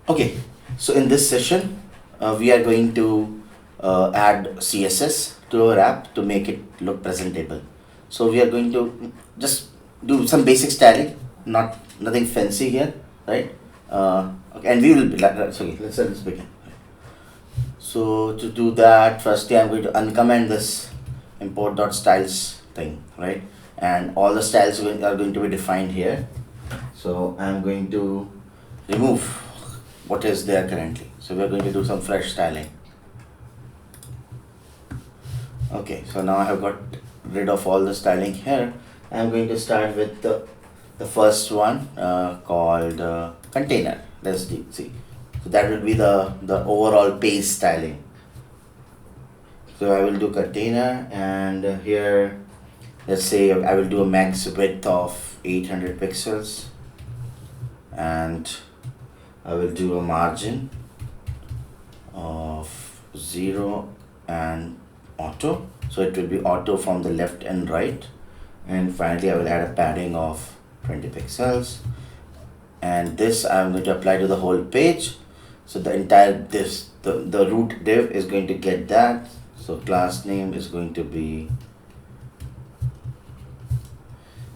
Okay, so in this session, we are going to add CSS to our app to make it look presentable. So we are going to just do some basic styling, nothing fancy here, right? Okay, and we will be sorry. Let's begin. So to do that, firstly I'm going to uncomment this import.styles thing, right? And all the styles are going to be defined here. So I'm going to remove what is there currently. So we're going to do some fresh styling. Okay, so now I have got rid of all the styling here. I'm going to start with the first one called container. Let's see. So that will be the overall page styling. So I will do container, and here let's say I will do a max width of 800 pixels, and I will do a margin of 0 and auto. So it will be auto from the left and right. And finally I will add a padding of 20 pixels. And this I'm going to apply to the whole page. So the entire the root div is going to get that. So class name is going to be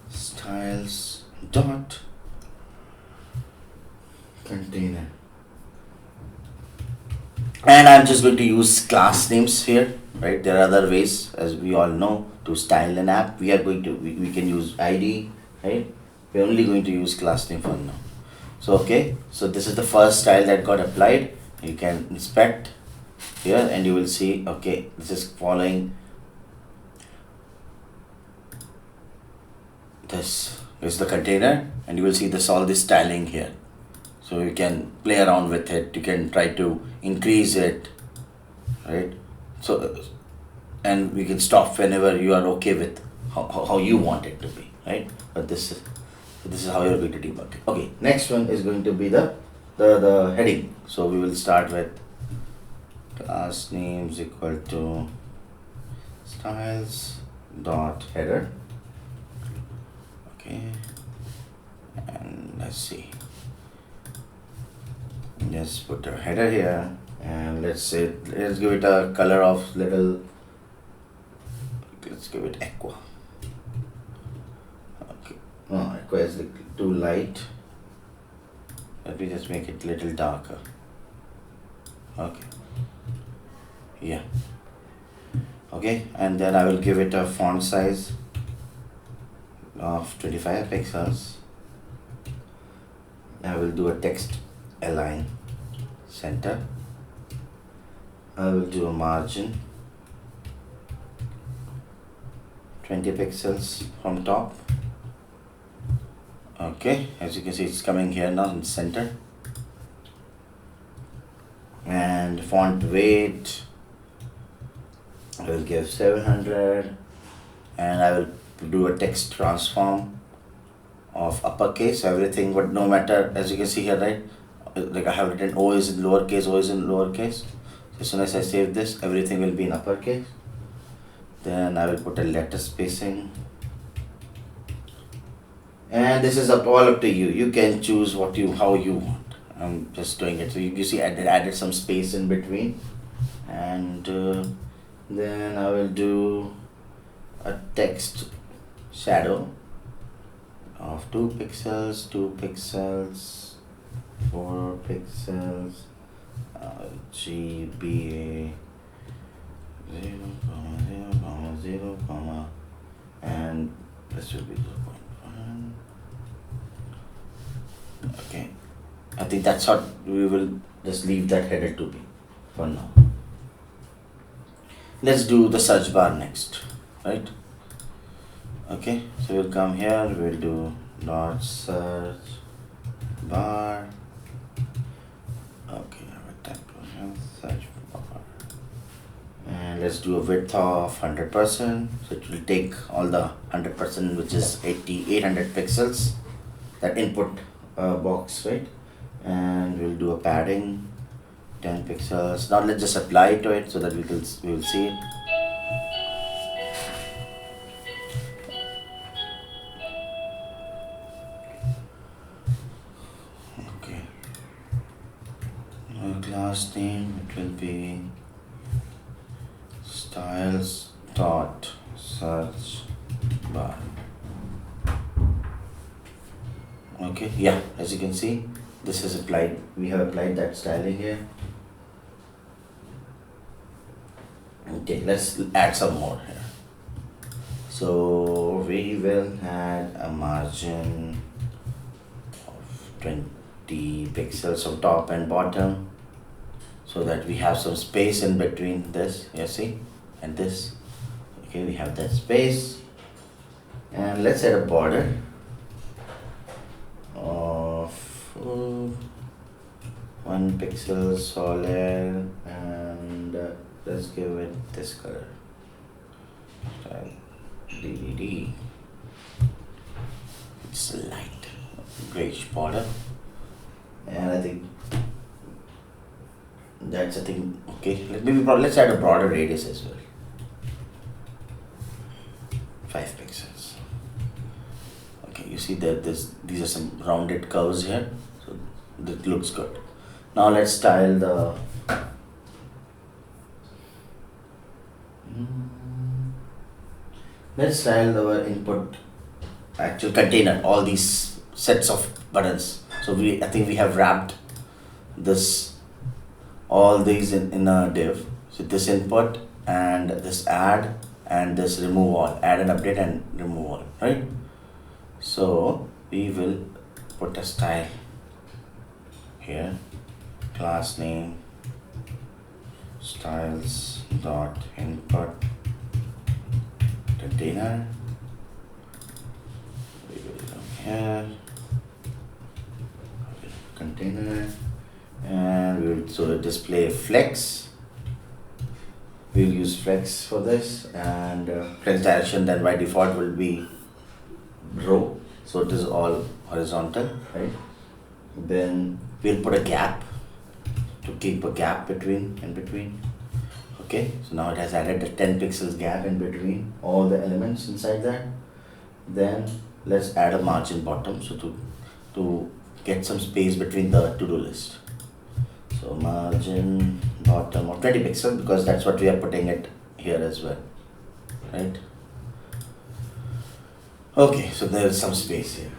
styles dot container. And I'm just going to use class names here, right? There are other ways, as we all know, to style an app. We can use ID, right? We're only going to use class name for now. So okay, so this is the first style that got applied. You can inspect here and you will see, okay, this is following this is the container, and you will see all this styling here. So you can play around with it, you can try to increase it, right? So and we can stop whenever you are okay with how you want it to be, right? But this is how you're going to debug it. Okay, next one is going to be the heading. So we will start with class names equal to styles dot header. Okay, and let's see. Let's put our header here, and let's give it a color of little. Let's give it aqua. Okay, no, aqua is too light. Let me just make it a little darker. Okay, yeah. Okay, and then I will give it a font size of 25 pixels. I will do a text align center. I will do a margin 20 pixels from top. Okay, as you can see, it's coming here now in center. And font weight I will give 700, and I will do a text transform of uppercase everything, but no matter, as you can see here, right, like I have written O is in lowercase, O is in lowercase. As soon as I save this, everything will be in uppercase. Then I will put a letter spacing, and this is all up to you. You can choose how you want. I'm just doing it. So you see I added some space in between, and then I will do a text shadow of 2 pixels, 2 pixels, 4 pixels, GBA 0, 0, 0, and this will be 0.1. Okay, I think that's what we will just leave that header to be for now. Let's do the search bar next, right? Okay, so we'll come here, we'll do dot search bar. Okay, I will type search bar, and let's do a width of 100%. So it will take all the 100%, which is 800 pixels, that input box, right? And we'll do a padding 10 pixels. Now let's just apply to it so that we will see it. Okay. class name, it will be styles dot search bar. Okay, yeah, as you can see, this is applied. We have applied that styling here. Okay, let's add some more here. So we will add a margin of 20 pixels on top and bottom, so that we have some space in between this, you see, and this. Okay, we have that space, and let's add a border of 1 pixel solid, and let's give it this color, style DDD. It's a light grayish border, and I think that's a thing. Okay, let's add a broader radius as well. 5 pixels. Okay, you see that these are some rounded curves here, so that looks good. Now let's style the input actual container, all these sets of buttons. So I think we have wrapped all these in a div. So this input and this add and this remove all, add and update and remove all, right? So we will put a style here, class name styles dot input container. We will come here, container, and we will so display flex. We'll use flex for this, and flex direction then by default will be row, so it is all horizontal, right? Then we'll put a gap to keep a gap in between. Okay, so now it has added a 10 pixels gap in between all the elements inside that. Then let's add a margin bottom, so to get some space between the to-do list. So margin bottom of 20 pixels, because that's what we are putting it here as well, right? Okay, so there is some space here.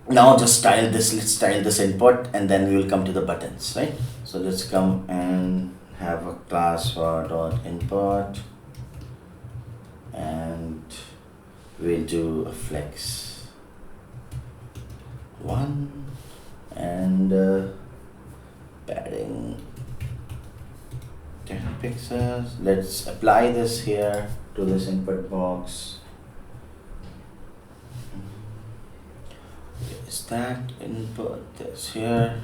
Now just style this, let's style this input, and then we will come to the buttons, right? So let's come and have a class for dot input, and we'll do a flex 1 and padding 10 pixels. Let's apply this here to this input box. Is that input this here?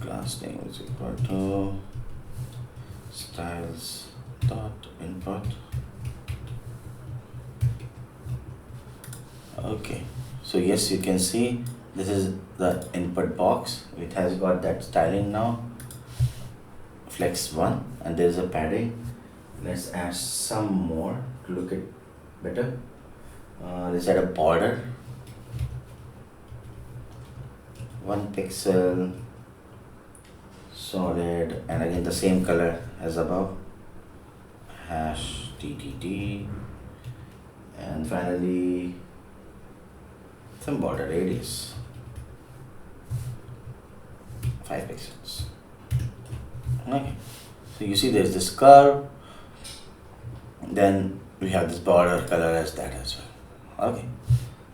Class name is equal to styles dot input. Okay, so yes, you can see this is the input box. It has got that styling now, flex 1, and there's a padding. Let's add some more to look it better. Let's add a border, 1 pixel solid, and again the same color as above, hash DDD, and finally some border radius, 5 pixels. Okay, so you see there's this curve, then we have this border color as that as well. Okay,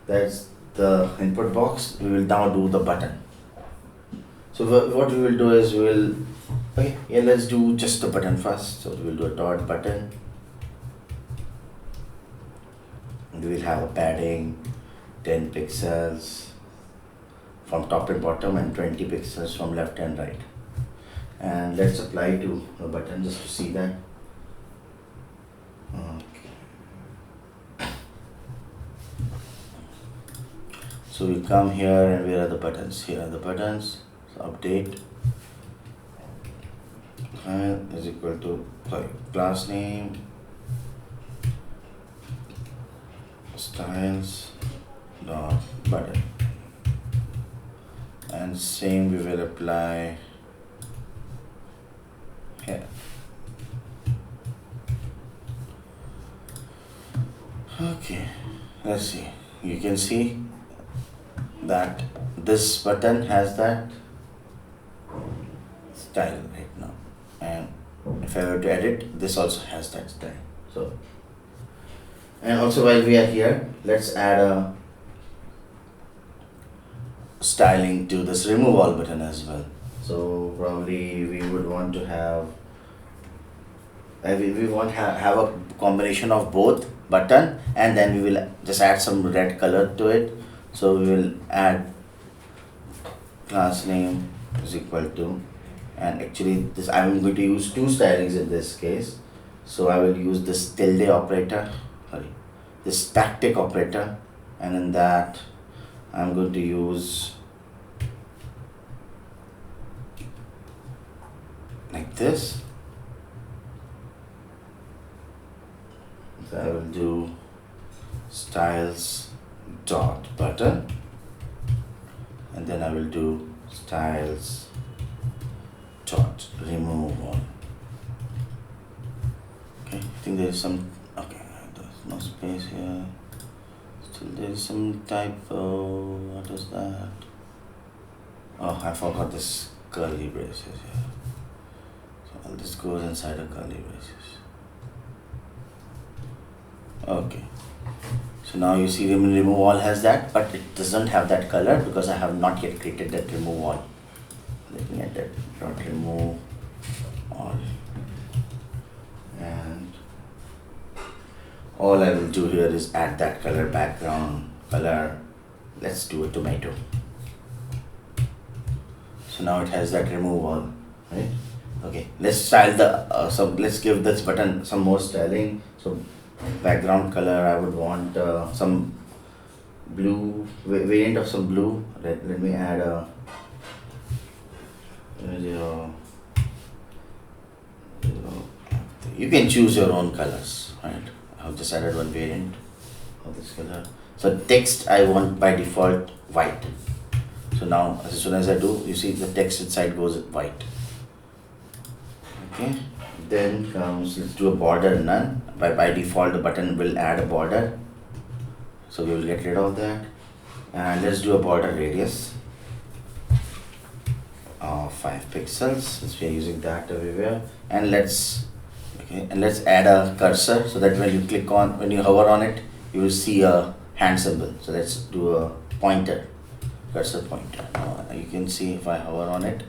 that's the input box. We will now do the button. So what we will do is let's do just the button first. So we will do a dot button. We will have a padding 10 pixels from top and bottom and 20 pixels from left and right. And let's apply to the button just to see that. Okay. So we come here, and where are the buttons? Here are the buttons. So update is equal to class name styles dot button. and same we will apply here. Okay, let's see. You can see that this button has that style right now, and if I were to edit, this also has that style. So, and also while we are here, let's add a styling to this remove all button as well. So probably we would want to have we want have a combination of both button, and then we will just add some red color to it. So we will add class name is equal to, and actually this I'm going to use two stylings in this case. So I will use this tilde operator, this tactic operator, and in that I'm going to use like this. So I will do styles dot button, and then I will do styles dot remove all. Okay, I think there is some, okay, there's no space here. Still there is some typo. What is that? Oh, I forgot this curly braces here. So all this goes inside a curly braces. Okay, so now you see remove all has that, but it doesn't have that color because I have not yet created that remove all. Let me add that dot remove all, and all I will do here is add that color, background color. Let's do a tomato. So now it has that remove all, right? Okay, let's style the let's give this button some more styling. So background color, I would want some blue, variant of some blue. Let me add a you can choose your own colors, right? I've just added one variant of this color. So text I want by default white. So now as soon as I do, you see the text inside goes white. Okay, then comes, let's do a border none. By default the button will add a border, so we will get rid of that, and let's do a border radius of 5 pixels since we are using that everywhere. And let's add a cursor so that when you hover on it, you will see a hand symbol. So let's do a pointer, cursor pointer. You can see if I hover on it,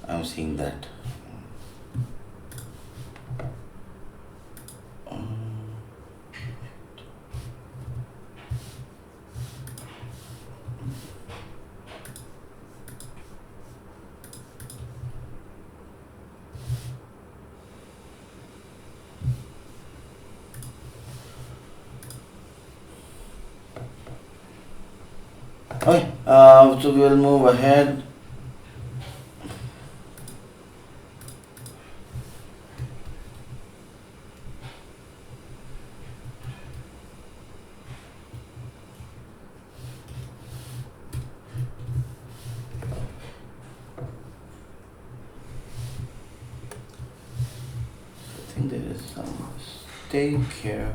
I'm seeing that. Okay, so we will move ahead. I think there is some mistake here.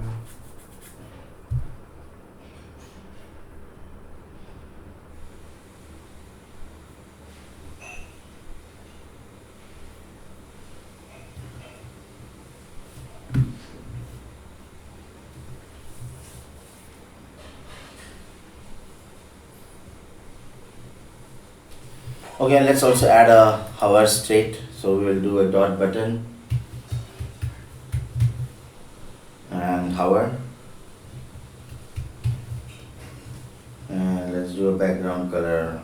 Okay, let's also add a hover state. So we will do a dot button and hover, and let's do a background color,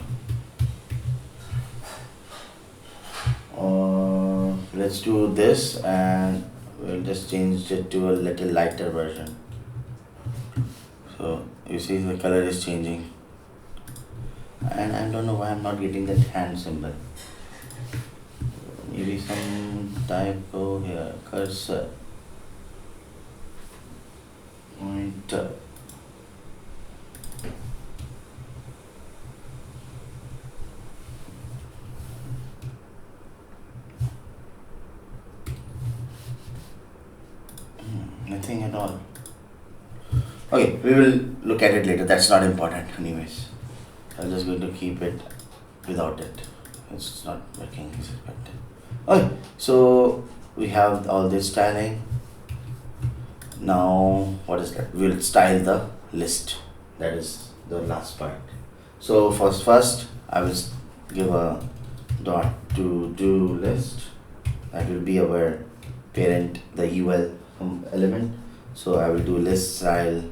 or let's do this, and we'll just change it to a little lighter version. So you see the color is changing, and I don't know why I'm not getting that hand symbol. Maybe some typo here. Cursor pointer. Okay, we will look at it later. That's not important anyways. I'm just going to keep it without it. It's not working as expected. Okay, so we have all this styling. Now what is that? We'll style the list. That is the last part. So first I will give a dot to do list. That will be our parent, the UL element. So I will do list style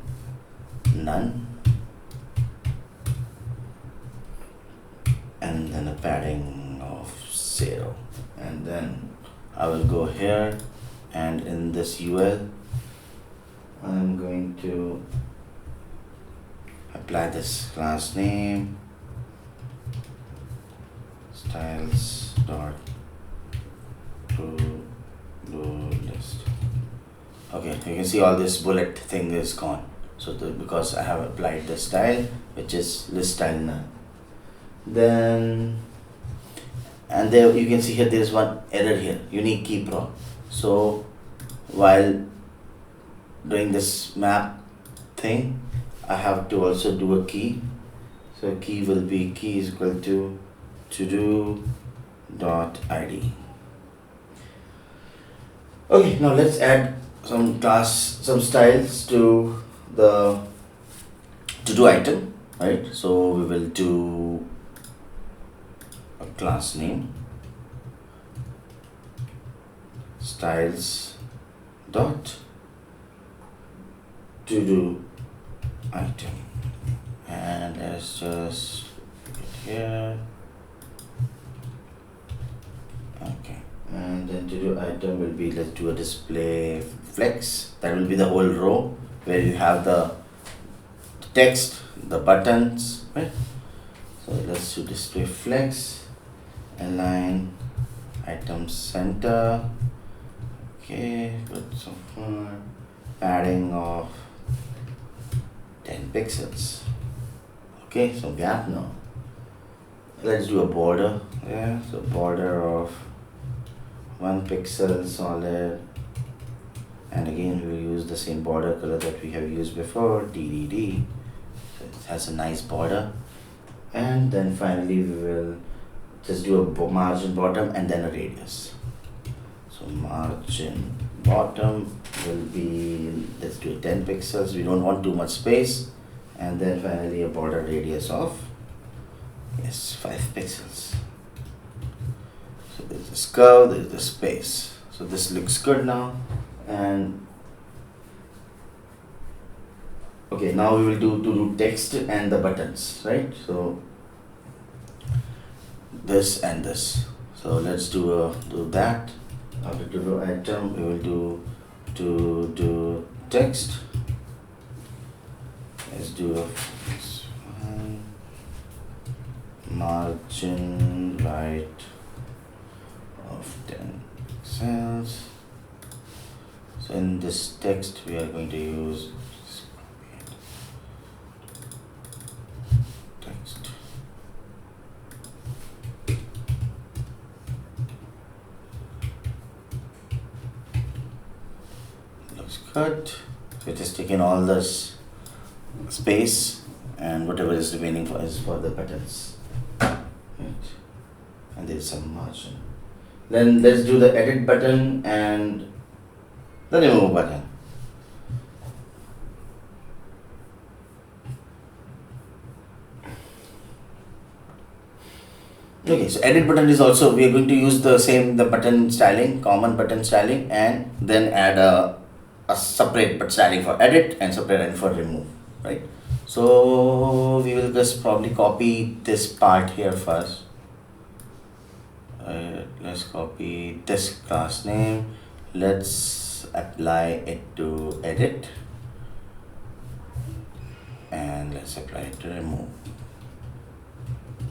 none, and then a padding of 0, and then I will go here, and in this UL I'm going to apply this class name styles dot to do list. Okay, you can see all this bullet thing is gone. So because I have applied the style, which is list style none. Then, and there you can see here there is one error here, unique key prop. So while doing this map thing, I have to also do a key. So key will be key is equal to do dot id. Okay, now let's add some styles to the to do item, right? So we will do a class name styles dot to do item, and let's just put it here. Okay, and then to do item will be, let's do a display flex. That will be the whole row where you have the text, the buttons, right? So let's do display flex, align item center. Okay, put some padding of 10 pixels. Okay, so gap now. Let's do a border. Yeah, so border of 1 pixel solid, and again we will use the same border color that we have used before, DDD. So it has a nice border. And then finally we will just do a margin bottom and then a radius. So margin bottom will be, let's do 10 pixels, we don't want too much space. And then finally a border radius of 5 pixels. So there's this curve, there's the space. So this looks good now. And okay, now we will do text and the buttons, right? So this and this. So let's do that. After to do item, we will do text. Let's do this one. Margin right of 10 pixels. So in this text we are going to use text. Looks good. So it has taken all this space, and whatever is remaining is for the buttons. Right. And there is some margin. Then let's do the edit button and the remove button. Okay, so edit button is also, we are going to use the button styling, common button styling, and then add a separate but styling for edit and separate for remove, right? So we will just probably copy this part here first. Let's copy this class name. Let's apply it to edit, and let's apply it to remove.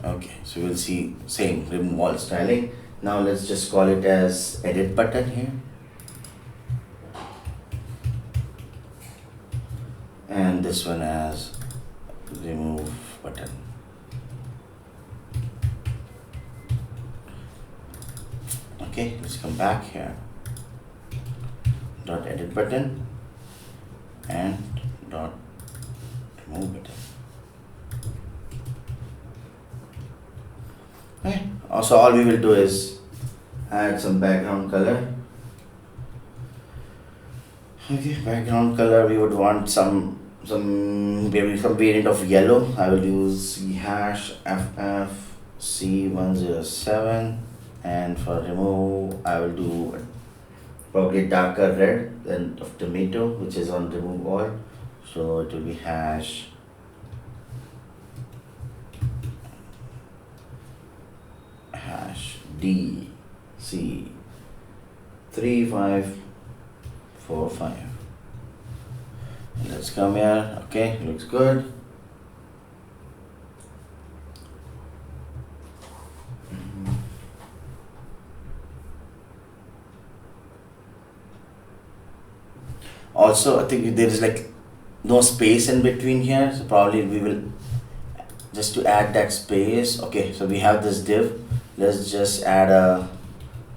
Okay, so we'll see same remove all styling. Now let's just call it as edit button here, and this one as remove button. Okay, let's come back here. Dot edit button and dot remove it. Okay. Also, all we will do is add some background color. Okay, background color, we would want maybe some variant of yellow. I will use hash ffc107, and for remove I will do probably darker red than of tomato, which is on remove all. So it will be hash DC3545. Let's come here. Okay, looks good. Also, I think there is like no space in between here, so probably we will just to add that space. Okay, so we have this div. Let's just add a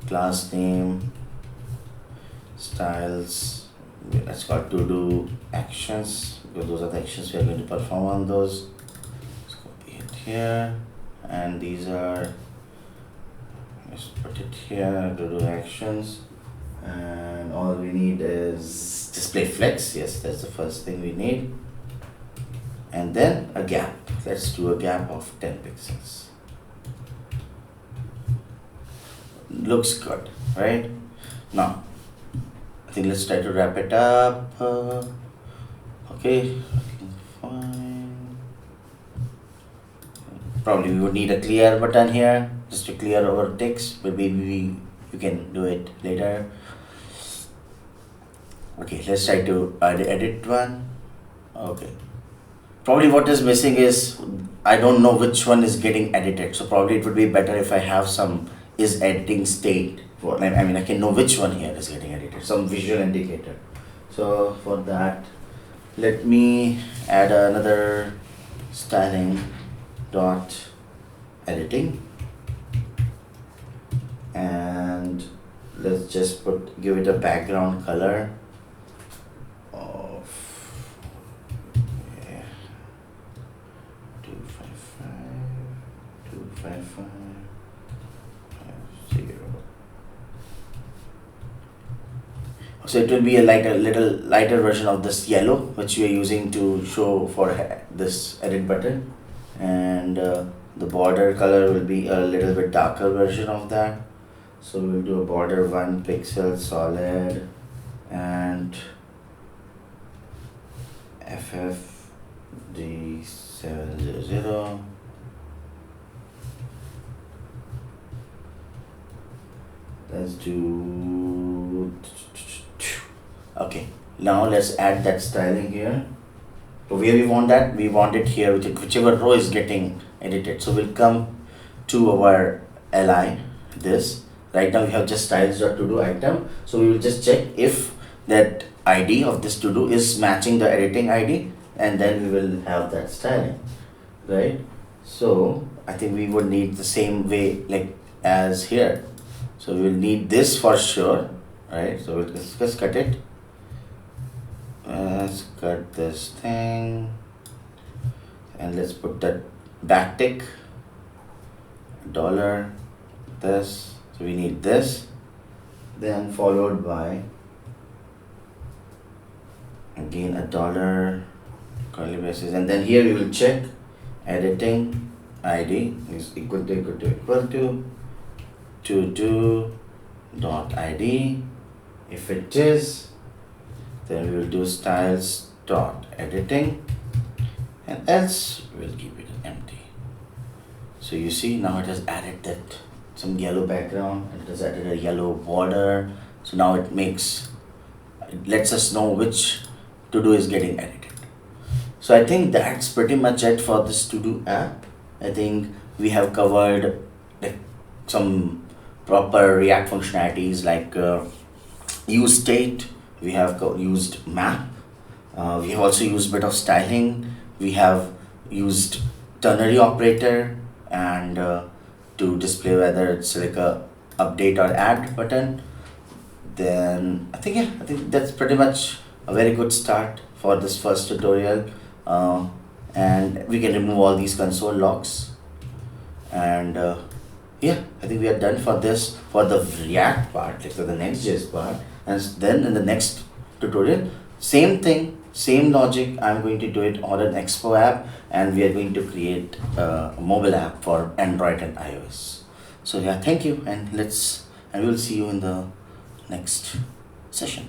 class name, styles. Let's call to do actions, because those are the actions we are going to perform on those. Let's copy it here, and these are, let's put it here to do actions, and all we need is display flex. Yes, that's the first thing we need, and then a gap. Let's do a gap of 10 pixels. Looks good, right? Now I think let's try to wrap it up. Okay, fine. Probably we would need a clear button here just to clear our text, but maybe you can do it later. Okay, let's try to edit one. Okay, probably what is missing is I don't know which one is getting edited, so probably it would be better if I have some is editing state. I mean, I can know which one here is getting edited, some visual indicator. So for that, let me add another styling dot editing, and let's just give it a background color of 255 255 50. So it will be a little lighter version of this yellow, which we are using to show for this edit button, and the border color will be a little bit darker version of that. So we'll do a border 1 pixel solid and FFD700. Let's do. Okay, now let's add that styling here. So where we want that, we want it here, whichever row is getting edited. So we'll come to our li, this. Right now we have just styles.todo item. So we will just check if that ID of this to do is matching the editing ID, and then we will have that styling, right? So I think we would need the same way like as here. So we will need this for sure, right? So we'll just cut it. Let's cut this thing, and let's put that backtick $, this. So we need this, then followed by again $, curly braces, and then here we will check editing ID is equal to dot ID. If it is, then we will do styles dot editing, and else we'll keep it empty. So you see, now it has added that some yellow background, and it has added a yellow border. So now it lets us know which to do is getting edited. So I think that's pretty much it for this to do app. I think we have covered like some proper React functionalities like use state. We have used map. We have also used a bit of styling. We have used ternary operator and to display whether it's like a update or add button. Then I think that's pretty much a very good start for this first tutorial. and we can remove all these console logs. And yeah, I think we are done for this, for the React part, like for the Next.js part. And then in the next tutorial, same thing, same logic, I'm going to do it on an Expo app, and we are going to create a mobile app for Android and iOS. So yeah, thank you, and we will see you in the next session.